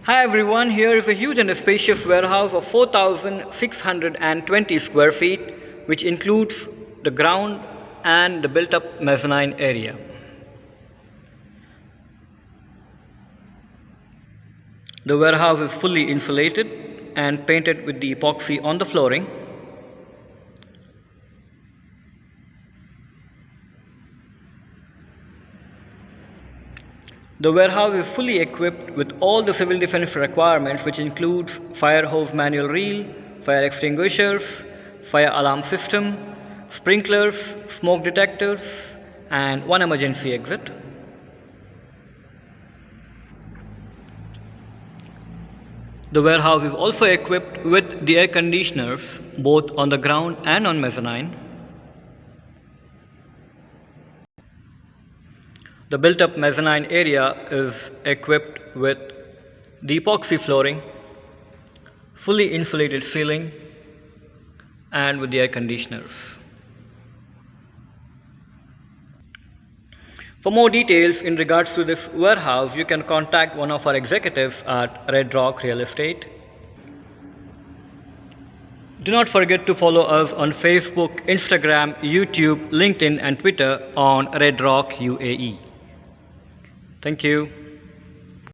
Hi everyone, here is a huge and spacious warehouse of 4,620 square feet, which includes the ground and the built-up mezzanine area. The warehouse is fully insulated and painted with the epoxy on the flooring. The warehouse is fully equipped with all the civil defense requirements, which includes fire hose manual reel, fire extinguishers, fire alarm system, sprinklers, smoke detectors, and one emergency exit. The warehouse is also equipped with the air conditioners both on the ground and on mezzanine. The built-up mezzanine area is equipped with the epoxy flooring, fully insulated ceiling, and with the air conditioners. For more details in regards to this warehouse, you can contact one of our executives at Redrock Real Estate. Do not forget to follow us on Facebook, Instagram, YouTube, LinkedIn, and Twitter on Redrock UAE. Thank you.